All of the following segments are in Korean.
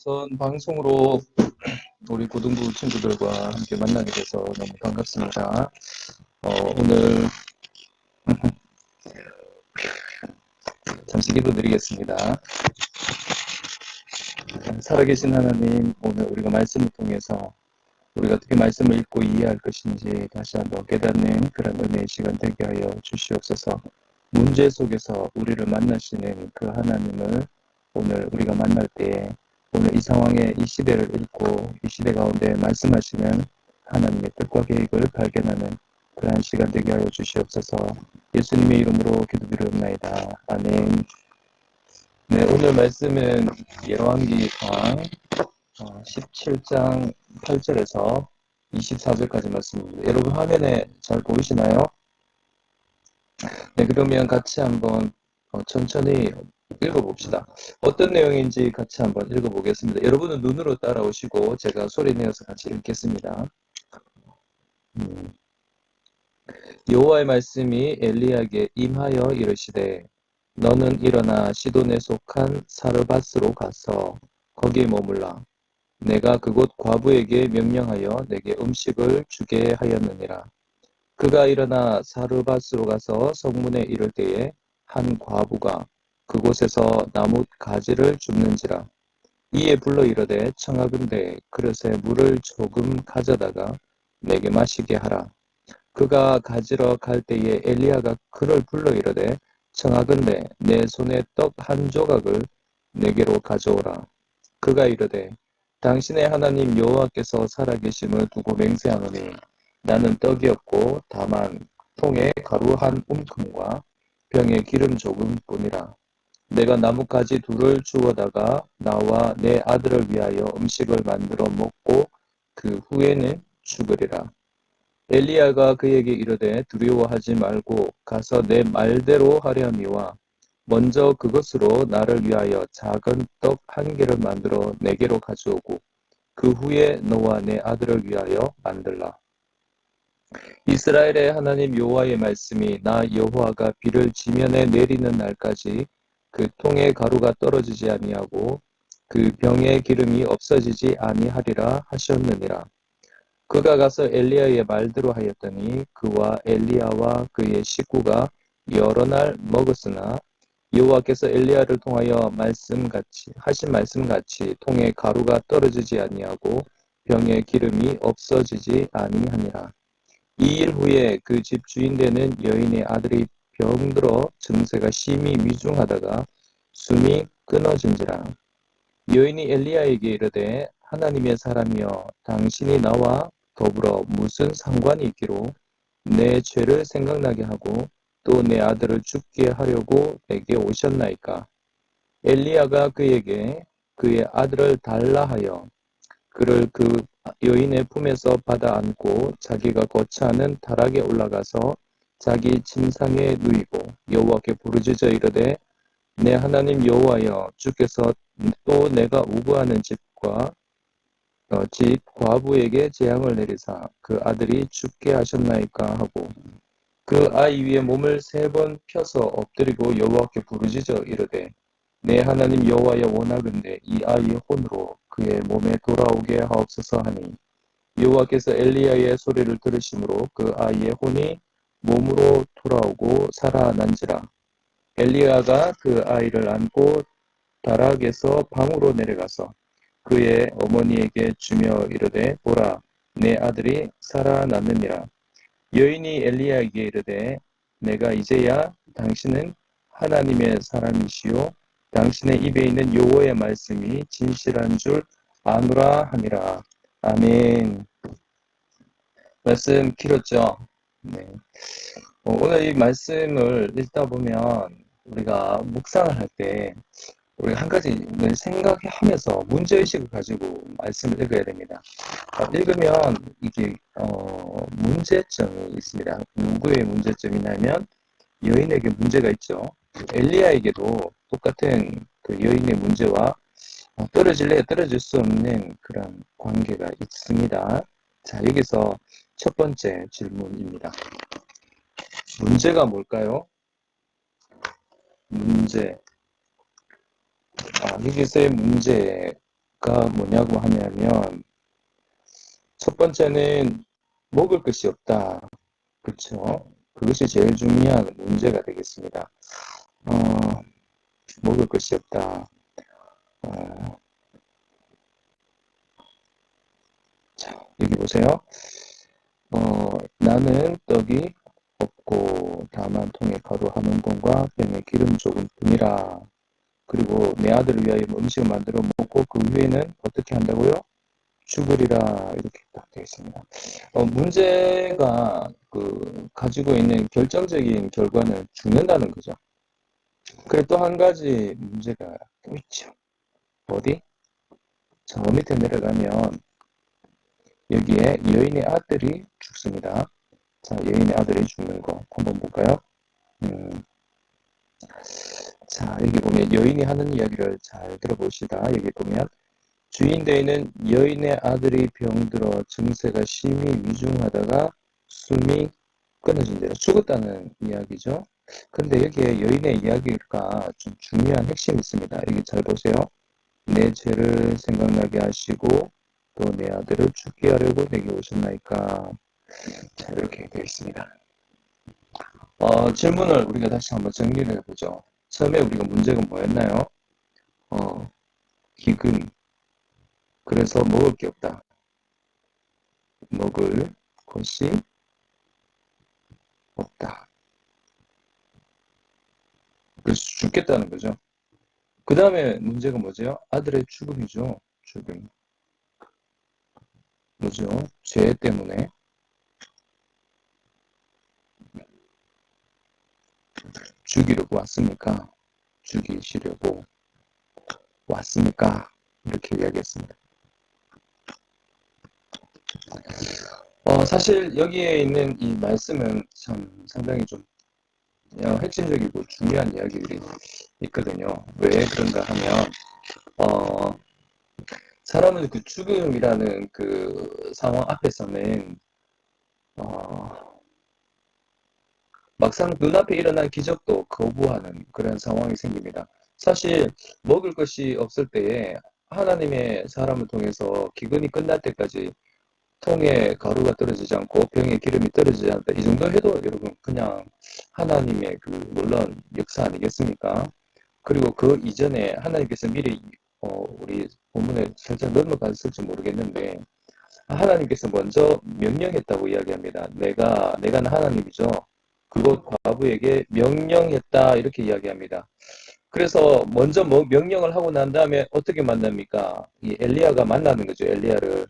우선 방송으로 우리 고등부 친구들과 함께 만나게 돼서 너무 반갑습니다. 오늘 잠시 기도드리겠습니다. 살아계신 하나님, 오늘 우리가 말씀을 통해서 우리가 어떻게 말씀을 읽고 이해할 것인지 다시 한번 깨닫는 그런 은혜의 시간 되게 하여 주시옵소서. 문제 속에서 우리를 만나시는 그 하나님을 오늘 우리가 만날 때에 오늘 이 상황에 이 시대를 읽고 이 시대 가운데 말씀하시는 하나님의 뜻과 계획을 발견하는 그러한 시간 되게 하여 주시옵소서. 예수님의 이름으로 기도드리옵나이다. 아멘. 네, 오늘 말씀은 열왕기상 17장 8절에서 24절까지 말씀입니다. 여러분 화면에 잘 보이시나요? 네, 그러면 같이 한번 천천히 읽어봅시다. 어떤 내용인지 같이 한번 읽어보겠습니다. 여러분은 눈으로 따라오시고 제가 소리 내어서 같이 읽겠습니다. 여호와의 말씀이 엘리야에게 임하여 이르시되 너는 일어나 시돈에 속한 사르밧으로 가서 거기에 머물라. 내가 그곳 과부에게 명령하여 내게 음식을 주게 하였느니라. 그가 일어나 사르밧으로 가서 성문에 이를 때에 한 과부가 그곳에서 나무 가지를 줍는지라. 이에 불러 이르되 청하건대 그릇에 물을 조금 가져다가 내게 마시게 하라. 그가 가지러 갈 때에 엘리야가 그를 불러 이르되 청하건대 내 손에 떡 한 조각을 내게로 가져오라. 그가 이르되 당신의 하나님 여호와께서 살아계심을 두고 맹세하노니 나는 떡이 없고 다만 통에 가루 한 움큼과 병에 기름 조금뿐이라. 내가 나뭇가지 둘을 주워다가 나와 내 아들을 위하여 음식을 만들어 먹고 그 후에는 죽으리라. 엘리야가 그에게 이르되 두려워하지 말고 가서 내 말대로 하려니와 먼저 그것으로 나를 위하여 작은 떡 한 개를 만들어 내게로 가져오고 그 후에 너와 내 아들을 위하여 만들라. 이스라엘의 하나님 여호와의 말씀이 나 여호와가 비를 지면에 내리는 날까지 그 통에 가루가 떨어지지 아니하고 그 병에 기름이 없어지지 아니하리라 하셨느니라. 그가 가서 엘리야의 말대로 하였더니 그와 엘리야와 그의 식구가 여러 날 먹었으나 여호와께서 엘리야를 통하여 하신 말씀같이 통에 가루가 떨어지지 아니하고 병에 기름이 없어지지 아니하니라. 2일 후에 그 집 주인 되는 여인의 아들이 병들어 증세가 심히 위중하다가 숨이 끊어진지라. 여인이 엘리야에게 이르되 하나님의 사람이여 당신이 나와 더불어 무슨 상관이 있기로 내 죄를 생각나게 하고 또 내 아들을 죽게 하려고 내게 오셨나이까. 엘리야가 그에게 그의 아들을 달라 하여 그를 그 여인의 품에서 받아 안고 자기가 거처하는 다락에 올라가서 자기 침상에 누이고 여호와께 부르짖어 이르되 내 하나님 여호와여 주께서 또 내가 우구하는 집과 집 과부에게 재앙을 내리사 그 아들이 죽게 하셨나이까 하고 그 아이 위에 몸을 3번 펴서 엎드리고 여호와께 부르짖어 이르되 내 하나님 여호와여 원하건대 이 아이의 혼으로 그의 몸에 돌아오게 하옵소서 하니 여호와께서 엘리야의 소리를 들으심으로 그 아이의 혼이 몸으로 돌아오고 살아난지라. 엘리야가 그 아이를 안고 다락에서 방으로 내려가서 그의 어머니에게 주며 이르되 보라 내 아들이 살아났느니라. 여인이 엘리야에게 이르되 내가 이제야 당신은 하나님의 사람이시요 당신의 입에 있는 여호와의 말씀이 진실한 줄 아노라 하니라. 아멘. 말씀 길었죠? 네. 오늘 이 말씀을 읽다 보면 우리가 묵상을 할 때 우리가 한 가지를 생각하면서 문제의식을 가지고 말씀을 읽어야 됩니다. 읽으면 이게 문제점이 있습니다. 누구의 문제점이냐면 여인에게 문제가 있죠. 엘리야에게도 똑같은 그 여인의 문제와 떨어질래 떨어질 수 없는 그런 관계가 있습니다. 자, 여기서 첫 번째 질문입니다. 문제가 뭘까요? 문제. 여기서의 문제, 뭐냐고 하냐면, 첫 번째는 먹을 것이 없다. 그쵸? 그것이 제일 중요한 문제가 되겠습니다. 먹을 것이 없다. 어, 자, 여기 보세요. 나는 떡이 없고 다만 통에 가루 한 움큼과 병에 기름 조금 뿐이라. 그리고 내 아들을 위하여 음식을 만들어 먹고 그 후에는 어떻게 한다고요? 죽으리라. 이렇게 딱 되어 있습니다. 문제가 가지고 있는 결정적인 결과는 죽는다는 거죠. 그리고 또 한 가지 문제가 또 있죠. 어디? 저 밑에 내려가면 여기에 여인의 아들이 죽습니다. 자, 여인의 아들이 죽는 거 한번 볼까요? 음, 자, 여기 보면 여인이 하는 이야기를 잘 들어봅시다. 여기 보면 주인대에는 여인의 아들이 병들어 증세가 심히 위중하다가 숨이 끊어진대요. 죽었다는 이야기죠. 근데 여기에 여인의 이야기가 좀 중요한 핵심이 있습니다. 여기 잘 보세요. 내 죄를 생각나게 하시고 또 내 아들을 죽게 하려고 내게 오셨나이까. 자, 이렇게 되어 있습니다. 질문을 우리가 다시 한번 정리를 해보죠. 처음에 우리가 문제가 뭐였나요? 기근. 그래서 먹을 게 없다. 먹을 것이 없다. 그래서 죽겠다는 거죠. 그 다음에 문제가 뭐죠? 아들의 죽음이죠. 죽음. 뭐죠? 죄 때문에 죽이려고 왔습니까? 죽이시려고 왔습니까? 이렇게 이야기했습니다. 사실 여기에 있는 이 말씀은 참 상당히 좀 핵심적이고 중요한 이야기들이 있거든요. 왜 그런가 하면 사람은 그 죽음이라는 그 상황 앞에서는 막상 눈앞에 일어난 기적도 거부하는 그런 상황이 생깁니다. 사실 먹을 것이 없을 때에 하나님의 사람을 통해서 기근이 끝날 때까지 통에 가루가 떨어지지 않고 병에 기름이 떨어지지 않다. 이 정도 해도 여러분 그냥 하나님의 그 놀라운 역사 아니겠습니까? 그리고 그 이전에 하나님께서 미리 우리 본문에 살짝 넘어갔을지 모르겠는데 하나님께서 먼저 명령했다고 이야기합니다. 내가 하나님이죠. 그곳 과부에게 명령했다 이렇게 이야기합니다. 그래서 먼저 명령을 하고 난 다음에 어떻게 만납니까? 이 엘리야가 만나는 거죠. 엘리야를.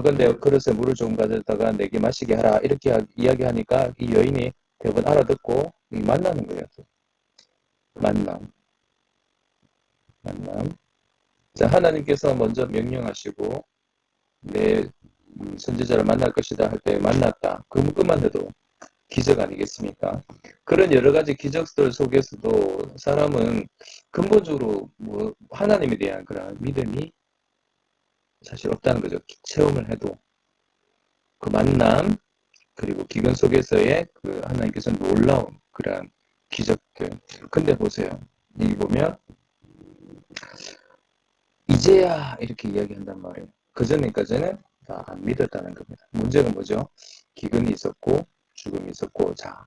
근데 그릇에 물을 좀 가져다가 내게 마시게 하라 이렇게 이야기하니까 이 여인이 대부분 알아듣고 만나는 거예요. 만남. 자, 하나님께서 먼저 명령하시고 내 선지자를 만날 것이다 할 때 만났다. 그것만 해도 기적 아니겠습니까? 그런 여러 가지 기적들 속에서도 사람은 근본적으로 뭐 하나님에 대한 그런 믿음이 사실 없다는 거죠. 체험을 해도 그 만남 그리고 기근 속에서의 그 하나님께서 놀라운 그런 기적들. 근데 보세요. 여기 보면 이제야 이렇게 이야기한단 말이에요. 그전에까지는 다 안 믿었다는 겁니다. 문제가 뭐죠? 기근이 있었고 죽음이 있었고 자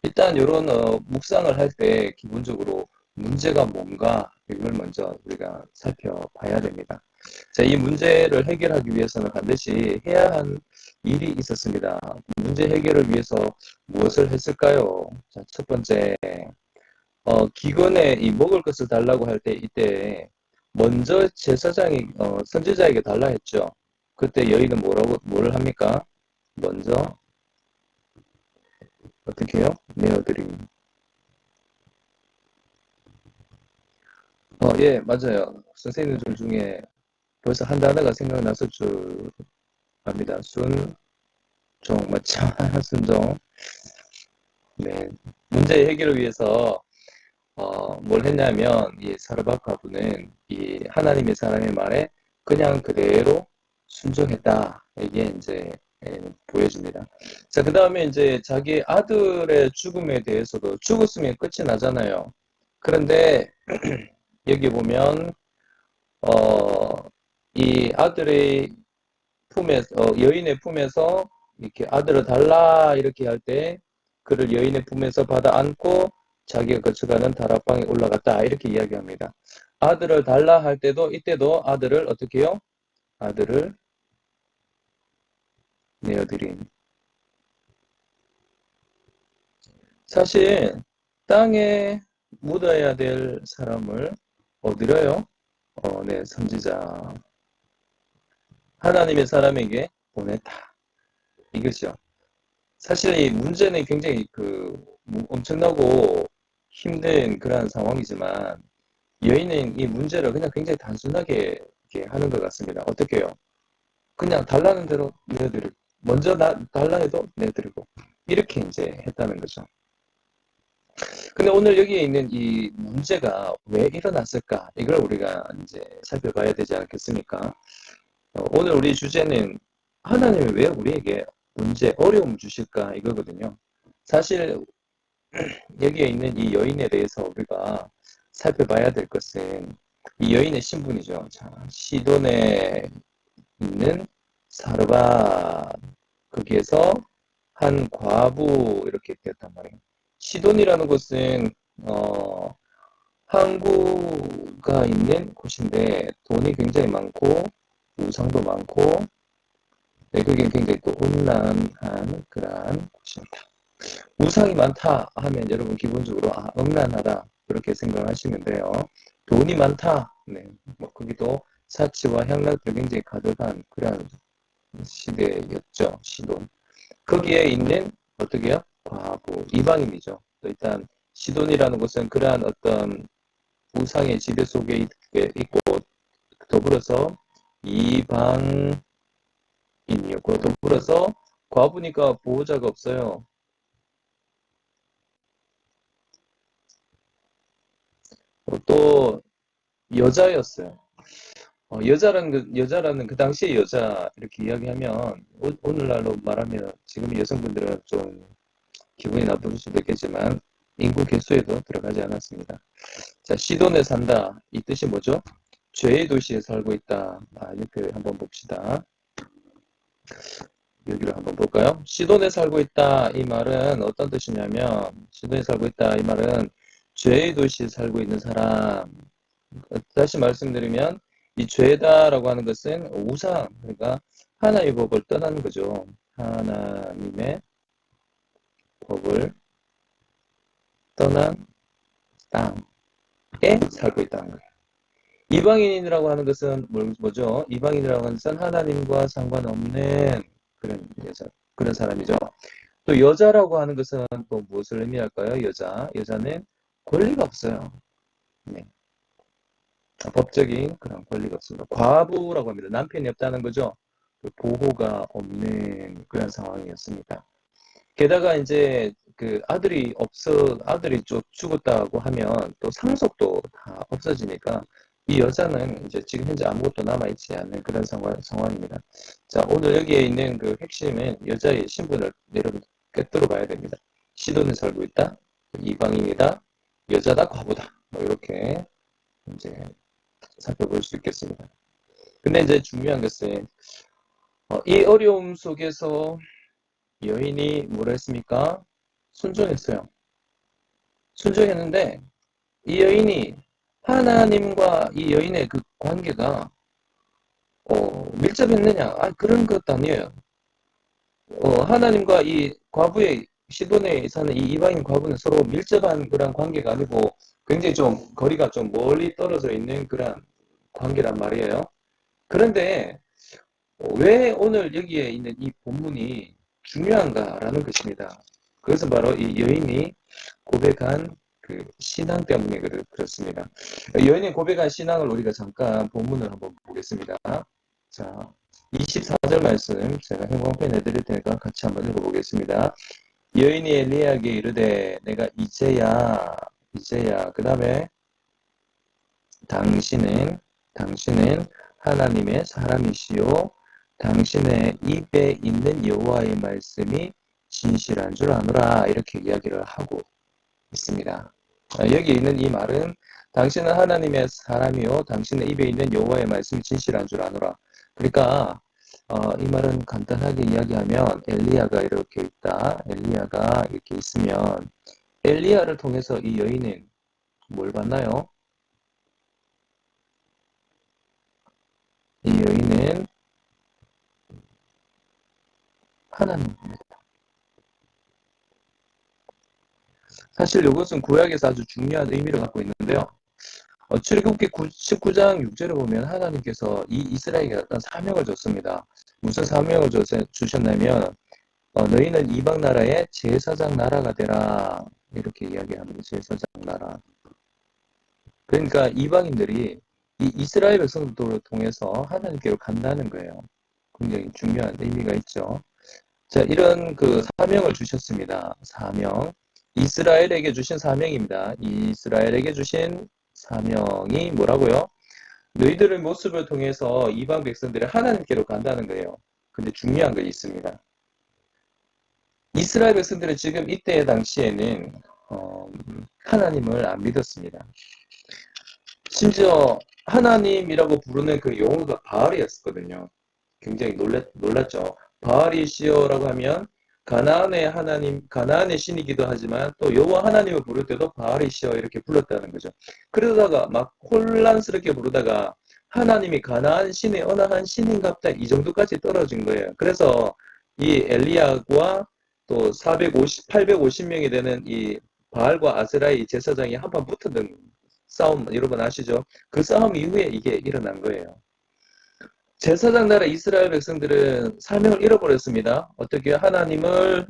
일단 이런 묵상을 할 때 기본적으로 문제가 뭔가 이걸 먼저 우리가 살펴봐야 됩니다. 자, 이 문제를 해결하기 위해서는 반드시 해야 한 일이 있었습니다. 문제 해결을 위해서 무엇을 했을까요? 자, 첫 번째 기근에 이 먹을 것을 달라고 할 때 이때 먼저 제사장이 선지자에게 달라 했죠. 그때 여인은 뭐를 합니까? 먼저 어떻게 해요? 내어드림. 예, 맞아요. 선생님들 중에 벌써 한 단어가 생각났을 줄 압니다. 맞죠? 순종. 네. 문제 해결을 위해서 뭘 했냐면 이 사르밧과부는 이 하나님의 사람의 말에 그냥 그대로 순종했다. 이게 이제 보여집니다. 자, 그 다음에 이제 자기 아들의 죽음에 대해서도 죽었으면 끝이 나잖아요. 그런데 여기 보면 이 아들의 품에서, 여인의 품에서 이렇게 아들을 달라 이렇게 할 때 그를 여인의 품에서 받아 안고 자기가 거쳐가는 다락방에 올라갔다 이렇게 이야기합니다. 아들을 달라 할 때도 이때도 아들을 어떻게 해요? 아들을 내어드린. 사실 땅에 묻어야 될 사람을 어디로요? 네, 선지자 하나님의 사람에게 보냈다. 이거죠. 사실 이 문제는 굉장히 엄청나고 힘든 그런 상황이지만 여인은 이 문제를 그냥 굉장히 단순하게 이렇게 하는 것 같습니다. 어떻게 해요? 그냥 달라는 대로 내드리고 먼저 달라 해도 내드리고 이렇게 이제 했다는 거죠. 근데 오늘 여기에 있는 이 문제가 왜 일어났을까? 이걸 우리가 이제 살펴봐야 되지 않겠습니까? 오늘 우리 주제는 하나님이 왜 우리에게 문제, 어려움 주실까? 이거거든요. 사실 여기에 있는 이 여인에 대해서 우리가 살펴봐야 될 것은 이 여인의 신분이죠. 자, 시돈에 있는 사르밧 거기에서 한 과부 이렇게 되었단 말이에요. 시돈이라는 곳은 항구가 있는 곳인데 돈이 굉장히 많고 우상도 많고 그게 굉장히 또 음란한 그러한 곳입니다. 우상이 많다 하면 여러분 기본적으로 음란하다 그렇게 생각하시면 돼요. 돈이 많다. 네, 뭐 거기도 사치와 향락들 굉장히 가득한 그런 시대였죠. 시돈. 거기에 있는 어떻게요? 과부, 이방인이죠. 또 일단 시돈이라는 곳은 그러한 어떤 우상의 지대 속에 있고 더불어서 이방인이었고 더불어서 과부니까 보호자가 없어요. 또 여자였어요. 여자라는 그 당시의 여자 이렇게 이야기하면 오늘날로 말하면 지금 여성분들은 좀 기분이 나쁠 수도 있겠지만 인구 개수에도 들어가지 않았습니다. 자, 시돈에 산다. 이 뜻이 뭐죠? 죄의 도시에 살고 있다. 이렇게 한번 봅시다. 여기를 한번 볼까요? 시돈에 살고 있다. 이 말은 어떤 뜻이냐면 시돈에 살고 있다. 이 말은 죄의 도시에 살고 있는 사람. 다시 말씀드리면 이 죄다라고 하는 것은 우상, 그러니까 하나님의 법을 떠나는 거죠. 하나님의 법을 떠난 땅에 살고 있다는 거예요. 이방인이라고 하는 것은 뭐죠? 이방인이라고 하는 것은 하나님과 상관없는 그런 사람이죠. 또 여자라고 하는 것은 또 무엇을 의미할까요? 여자는 권리가 없어요. 네. 법적인 그런 권리가 없습니다. 과부라고 합니다. 남편이 없다는 거죠. 보호가 없는 그런 상황이었습니다. 게다가 이제 아들이 죽었다고 하면 또 상속도 다 없어지니까 이 여자는 이제 지금 현재 아무것도 남아있지 않는 그런 상황입니다. 자, 오늘 여기에 있는 그 핵심은 여자의 신분을 여러분 꿰뚫어 봐야 됩니다. 시돈에 살고 있다, 이방인이다, 여자다, 과부다. 뭐 이렇게 이제 살펴볼 수 있겠습니다. 근데 이제 중요한 것은 이 어려움 속에서 여인이 뭐라 했습니까? 순종했어요. 순종했는데 이 여인이 하나님과 이 여인의 그 관계가 밀접했느냐? 그런 것도 아니에요. 하나님과 이 과부의 시돈에 사는 이 이방인 과부는 서로 밀접한 그런 관계가 아니고 굉장히 좀 거리가 좀 멀리 떨어져 있는 그런 관계란 말이에요. 그런데 왜 오늘 여기에 있는 이 본문이 중요한가라는 것입니다. 그것은 바로 이 여인이 고백한 그 신앙 때문에 그렇습니다. 여인이 고백한 신앙을 우리가 잠깐 본문을 한번 보겠습니다. 자, 24절 말씀 제가 형광펜 해드릴 테니까 같이 한번 읽어보겠습니다. 여인이 엘리야에게 이르되 내가 이제야 그 다음에 당신은 하나님의 사람이시요 당신의 입에 있는 여호와의 말씀이 진실한 줄 아노라 이렇게 이야기를 하고 있습니다. 여기 있는 이 말은 당신은 하나님의 사람이요 당신의 입에 있는 여호와의 말씀이 진실한 줄 아노라. 그러니까 이 말은 간단하게 이야기하면 엘리야가 이렇게 있다. 엘리야가 이렇게 있으면 엘리야를 통해서 이 여인은 뭘 봤나요? 이 여인은 하나님입니다. 사실 이것은 구약에서 아주 중요한 의미를 갖고 있는데요. 출애굽기 19장 6절을 보면 하나님께서 이 이스라엘에게 어떤 사명을 줬습니다. 무슨 사명을 주셨냐면 너희는 이방 나라의 제사장 나라가 되라 이렇게 이야기합니다. 제사장 나라. 그러니까 이방인들이 이 이스라엘 백성들을 통해서 하나님께로 간다는 거예요. 굉장히 중요한 의미가 있죠. 자, 이런 그 사명을 주셨습니다. 사명. 이스라엘에게 주신 사명입니다. 이스라엘에게 주신 사명이 뭐라고요? 너희들의 모습을 통해서 이방 백성들이 하나님께로 간다는 거예요. 근데 중요한 게 있습니다. 이스라엘 백성들은 지금 이때 당시에는 하나님을 안 믿었습니다. 심지어 하나님이라고 부르는 그 용어가 바알이었거든요. 굉장히 놀랐죠. 바알이시오라고 하면 가나안의 하나님, 가나안의 신이기도 하지만 또 여호와 하나님을 부를 때도 바알이시오 이렇게 불렀다는 거죠. 그러다가 막 혼란스럽게 부르다가 하나님이 가나안 신의 어느 한 신인갑다 이 정도까지 떨어진 거예요. 그래서 이 엘리야와 또 850명이 되는 이 바알과 아스라의 제사장이 한판 붙었던 싸움 여러분 아시죠? 그 싸움 이후에 이게 일어난 거예요. 제사장 나라 이스라엘 백성들은 사명을 잃어버렸습니다. 어떻게 하나님을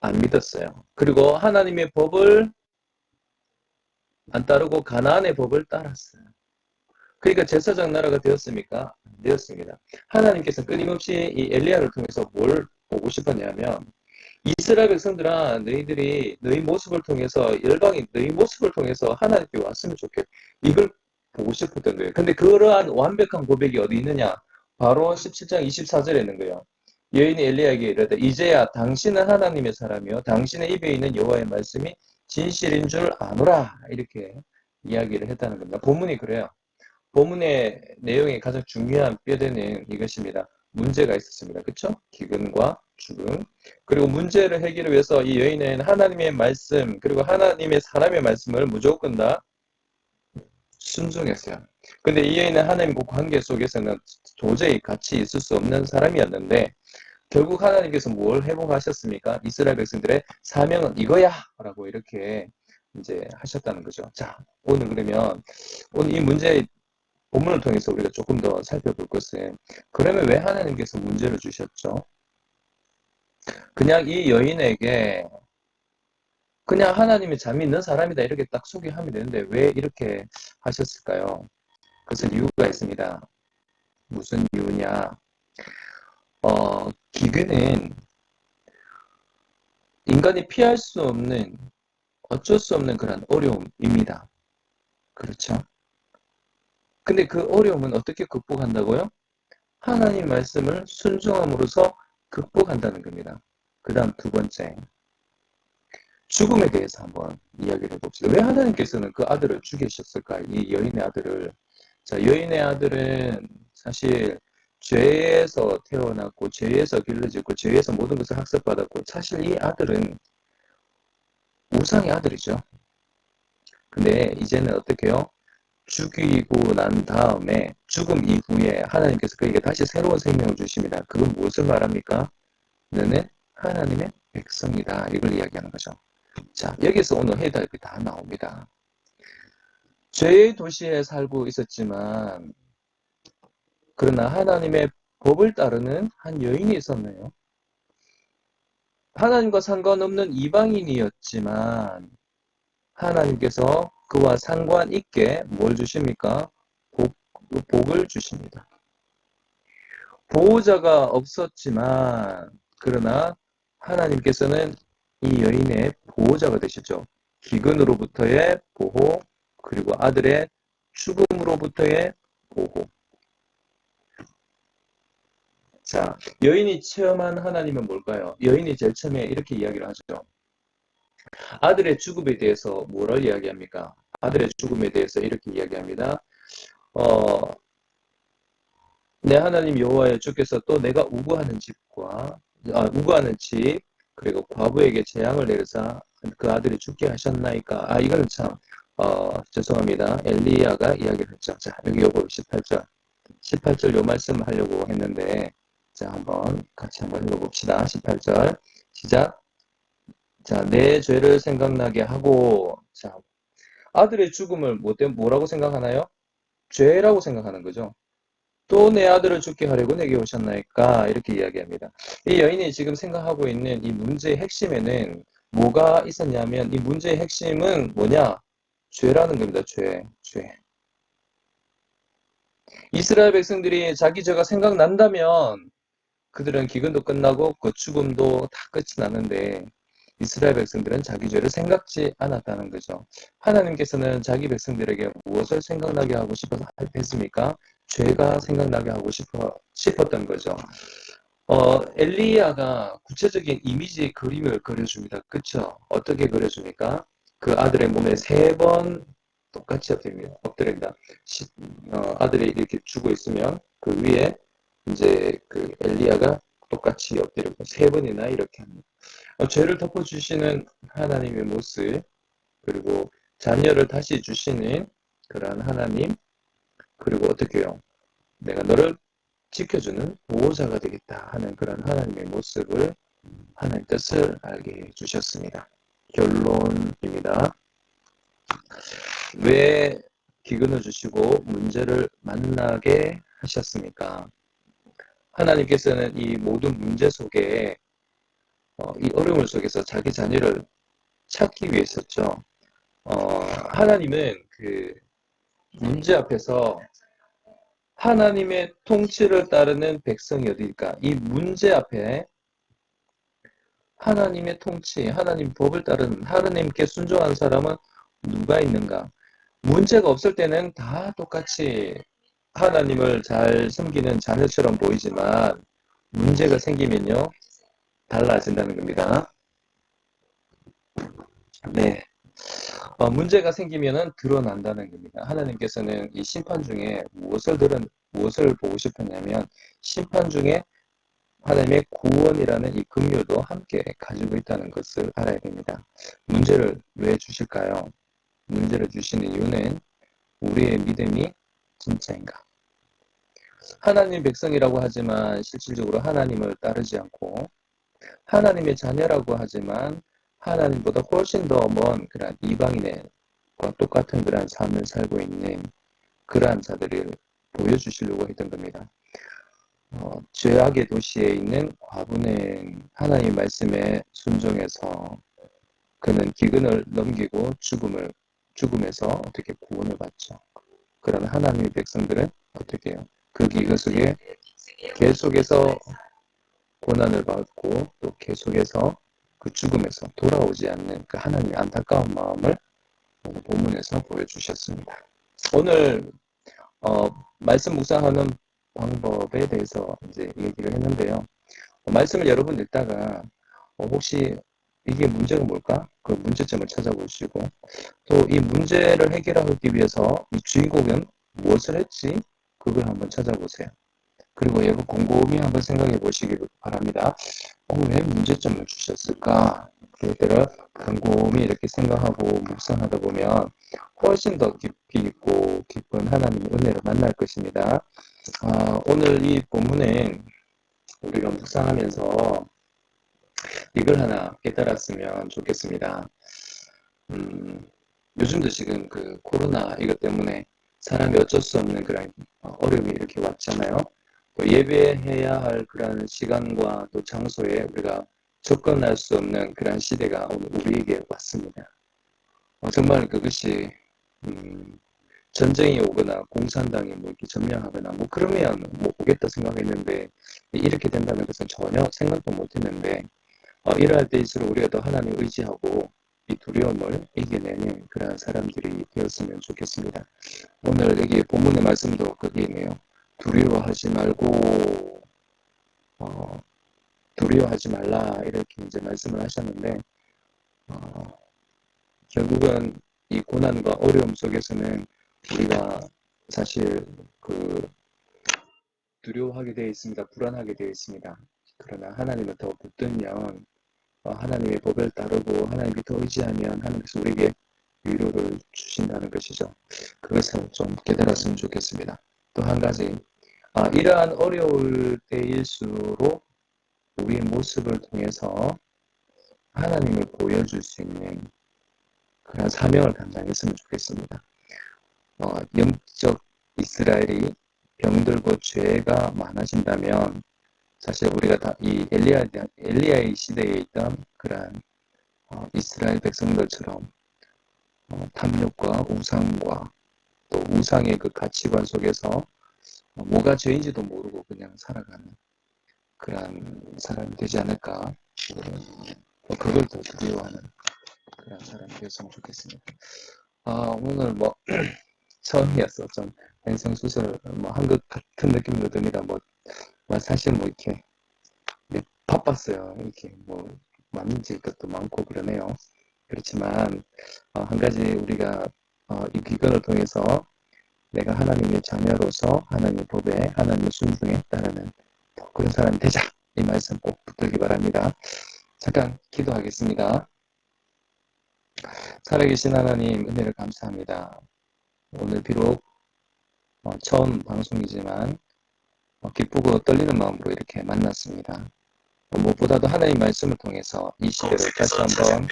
안 믿었어요. 그리고 하나님의 법을 안 따르고 가나안의 법을 따랐어요. 그러니까 제사장 나라가 되었습니까? 안 되었습니다. 하나님께서 끊임없이 이 엘리야를 통해서 뭘 보고 싶었냐면 이스라엘 백성들아 너희들이 너희 모습을 통해서 열방이 너희 모습을 통해서 하나님께 왔으면 좋겠다. 이걸 보고 싶었던 거예요. 근데 그러한 완벽한 고백이 어디 있느냐? 바로 17장 24절에 있는 거예요. 여인이 엘리야에게 이르되 이제야 당신은 하나님의 사람이요 당신의 입에 있는 여호와의 말씀이 진실인 줄 아노라 이렇게 이야기를 했다는 겁니다. 본문이 그래요. 본문의 내용의 가장 중요한 뼈대는 이것입니다. 문제가 있었습니다. 그렇죠? 기근과 죽음. 그리고 문제를 해결을 위해서 이 여인은 하나님의 말씀 그리고 하나님의 사람의 말씀을 무조건 다 순종했어요. 근데 이 여인은 하나님과 관계 속에서는 도저히 같이 있을 수 없는 사람이었는데 결국 하나님께서 뭘 회복하셨습니까? 이스라엘 백성들의 사명은 이거야! 라고 이렇게 이제 하셨다는 거죠. 자, 오늘 그러면 오늘 이 문제 본문을 통해서 우리가 조금 더 살펴볼 것은 그러면 왜 하나님께서 문제를 주셨죠? 그냥 이 여인에게 그냥 하나님이 잠이 있는 사람이다 이렇게 딱 소개하면 되는데 왜 이렇게 하셨을까요? 그것은 이유가 있습니다. 무슨 이유냐? 기근은 인간이 피할 수 없는 어쩔 수 없는 그런 어려움입니다. 그렇죠? 근데 그 어려움은 어떻게 극복한다고요? 하나님 말씀을 순종함으로써 극복한다는 겁니다. 그 다음 두 번째, 죽음에 대해서 한번 이야기를 해봅시다. 왜 하나님께서는 그 아들을 죽이셨을까? 이 여인의 아들을. 자, 여인의 아들은 사실 죄에서 태어났고 죄에서 길러졌고 죄에서 모든 것을 학습받았고 사실 이 아들은 우상의 아들이죠. 근데 이제는 어떻게 해요? 죽이고 난 다음에 죽음 이후에 하나님께서 그에게 다시 새로운 생명을 주십니다. 그건 무엇을 말합니까? 너는 하나님의 백성이다. 이걸 이야기하는 거죠. 자, 여기서 오늘 해답이 다 나옵니다. 죄의 도시에 살고 있었지만 그러나 하나님의 법을 따르는 한 여인이 있었네요. 하나님과 상관없는 이방인이었지만 하나님께서 그와 상관 있게 뭘 주십니까? 복을 주십니다. 보호자가 없었지만 그러나 하나님께서는 이 여인의 보호자가 되시죠. 기근으로부터의 보호 그리고 아들의 죽음으로부터의 보호. 자, 여인이 체험한 하나님은 뭘까요? 여인이 제일 처음에 이렇게 이야기를 하죠. 아들의 죽음에 대해서 뭐를 이야기합니까? 아들의 죽음에 대해서 이렇게 이야기합니다. 어, 내 하나님 여호와여 주께서 또 내가 우구하는 집 그리고 과부에게 재앙을 내려사 그 아들이 죽게 하셨나이까. 이거는 참 죄송합니다. 엘리야가 이야기를 했죠. 자, 여기 요거 18절 요 말씀 하려고 했는데, 자, 같이 한번 읽어봅시다. 18절 시작. 자, 내 죄를 생각나게 하고, 자, 아들의 죽음을 뭐라고 생각하나요? 죄라고 생각하는 거죠. 또 내 아들을 죽게 하려고 내게 오셨나이까? 이렇게 이야기합니다. 이 여인이 지금 생각하고 있는 이 문제의 핵심에는 뭐가 있었냐면, 이 문제의 핵심은 뭐냐? 죄라는 겁니다. 죄. 이스라엘 백성들이 자기 죄가 생각난다면 그들은 기근도 끝나고 그 죽음도 다 끝이 나는데, 이스라엘 백성들은 자기 죄를 생각지 않았다는 거죠. 하나님께서는 자기 백성들에게 무엇을 생각나게 하고 싶어서 했습니까? 죄가 생각나게 하고 싶었던 거죠. 엘리야가 구체적인 이미지 그림을 그려줍니다. 그쵸? 어떻게 그려줍니까? 그 아들의 몸에 3번 똑같이 엎드립니다. 아들이 이렇게 죽어 있으면 그 위에 이제 그 엘리야가 똑같이 엎드리고 3번이나 이렇게 합니다. 죄를 덮어주시는 하나님의 모습, 그리고 자녀를 다시 주시는 그러한 하나님, 그리고 어떻게 해요? 내가 너를 지켜주는 보호자가 되겠다 하는 그런 하나님의 모습을, 하나님 뜻을 알게 해주셨습니다. 결론입니다. 왜 기근을 주시고 문제를 만나게 하셨습니까? 하나님께서는 이 모든 문제 속에 이 어려움 속에서 자기 자녀를 찾기 위해서죠. 하나님은 그 문제 앞에서 하나님의 통치를 따르는 백성이 어디일까? 이 문제 앞에 하나님의 통치, 하나님 법을 따르는 하나님께 순종하는 사람은 누가 있는가? 문제가 없을 때는 다 똑같이 하나님을 잘 섬기는 자녀처럼 보이지만 문제가 생기면요, 달라진다는 겁니다. 네. 문제가 생기면은 드러난다는 겁니다. 하나님께서는 이 심판 중에 무엇을 보고 싶었냐면, 심판 중에 하나님의 구원이라는 이 긍휼도 함께 가지고 있다는 것을 알아야 됩니다. 문제를 왜 주실까요? 문제를 주시는 이유는 우리의 믿음이 진짜인가? 하나님 백성이라고 하지만 실질적으로 하나님을 따르지 않고, 하나님의 자녀라고 하지만 하나님보다 훨씬 더 먼 그런 이방인과 똑같은 그러한 삶을 살고 있는 그러한 자들을 보여주시려고 했던 겁니다. 죄악의 도시에 있는 과부는 하나님 말씀에 순종해서 그는 기근을 넘기고 죽음에서 어떻게 구원을 받죠. 그런 하나님의 백성들은 어떻게 해요? 그 기근 속에 계속해서 고난을 받고 또 계속해서 그 죽음에서 돌아오지 않는 그 하나님의 안타까운 마음을 오늘 본문에서 보여주셨습니다. 오늘 말씀 묵상하는 방법에 대해서 이제 얘기를 했는데요. 말씀을 여러분 읽다가 혹시 이게 문제가 뭘까? 그 문제점을 찾아보시고, 또 이 문제를 해결하기 위해서 이 주인공은 무엇을 했지? 그걸 한번 찾아보세요. 그리고 여러분 곰곰이 한번 생각해 보시기 바랍니다. 왜 문제점을 주셨을까? 그때를 곰곰이 이렇게 생각하고 묵상하다 보면 훨씬 더 깊이 있고 깊은 하나님의 은혜를 만날 것입니다. 오늘 이 본문은 우리가 묵상하면서 이걸 하나 깨달았으면 좋겠습니다. 요즘도 지금 그 코로나 이것 때문에 사람이 어쩔 수 없는 그런 어려움이 이렇게 왔잖아요. 또 예배해야 할 그런 시간과 또 장소에 우리가 접근할 수 없는 그런 시대가 오늘 우리에게 왔습니다. 정말 그것이 전쟁이 오거나 공산당이 뭐 이렇게 점령하거나 뭐 그러면 뭐 오겠다 생각했는데 이렇게 된다는 것은 전혀 생각도 못했는데 이러할 때일수록 우리가 더 하나님 의지하고 이 두려움을 이겨내는 그런 사람들이 되었으면 좋겠습니다. 오늘 여기 본문의 말씀도 거기에 있네요. 두려워하지 말고 두려워하지 말라 이렇게 이제 말씀을 하셨는데 결국은 이 고난과 어려움 속에서는 우리가 사실 그 두려워하게 되어 있습니다. 불안하게 되어 있습니다. 그러나 하나님을 더 붙들면 하나님의 법을 따르고 하나님께 더 의지하면 하나님께서 우리에게 위로를 주신다는 것이죠. 그것을 좀 깨달았으면 좋겠습니다. 또 한 가지, 이러한 어려울 때일수록 우리의 모습을 통해서 하나님을 보여줄 수 있는 그런 사명을 감당했으면 좋겠습니다. 영적 이스라엘이 병들고 죄가 많아진다면 사실 우리가 다 이 엘리야의 시대에 있던 그러한 이스라엘 백성들처럼 탐욕과 우상과 또 우상의 그 가치관 속에서 뭐가 죄인지도 모르고 그냥 살아가는 그런 사람이 되지 않을까. 그걸 더 두려워하는 그런 사람이 되었으면 좋겠습니다. 오늘 뭐 처음이었어. 좀 횡성수설 한 것 같은 느낌도 듭니다. 사실 이렇게 바빴어요. 이렇게 만질 것도 많고 그러네요. 그렇지만 한 가지 우리가 이 기간을 통해서 내가 하나님의 자녀로서 하나님의 법에 하나님의 순종에 따르는 그런 사람이 되자. 이 말씀 꼭 붙들기 바랍니다. 잠깐 기도하겠습니다. 살아계신 하나님 은혜를 감사합니다. 오늘 비록 처음 방송이지만 기쁘고 떨리는 마음으로 이렇게 만났습니다. 무엇보다도 하나님 말씀을 통해서 이 시대를 다시 한번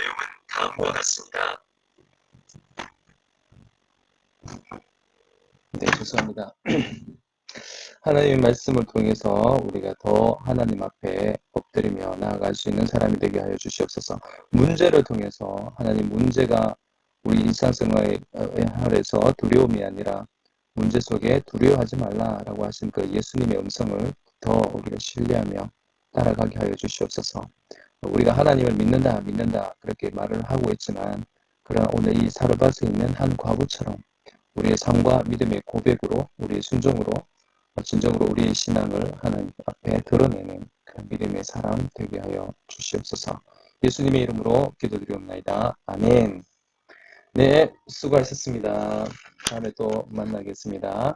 다음과 같습니다. 네, 죄송합니다. 하나님의 말씀을 통해서 우리가 더 하나님 앞에 엎드리며 나아갈 수 있는 사람이 되게 하여 주시옵소서. 문제를 통해서 하나님 문제가 우리 일상생활에서 두려움이 아니라 문제 속에 두려워하지 말라라고 하신 그 예수님의 음성을 더 우리가 신뢰하며 따라가게 하여 주시옵소서. 우리가 하나님을 믿는다 그렇게 말을 하고 있지만 그러나 오늘 이 사르밧에 있는 한 과부처럼 우리의 삶과 믿음의 고백으로 우리의 순종으로 진정으로 우리의 신앙을 하나님 앞에 드러내는 그런 믿음의 사람 되게 하여 주시옵소서. 예수님의 이름으로 기도드리옵나이다. 아멘. 네, 수고하셨습니다. 다음에 또 만나겠습니다.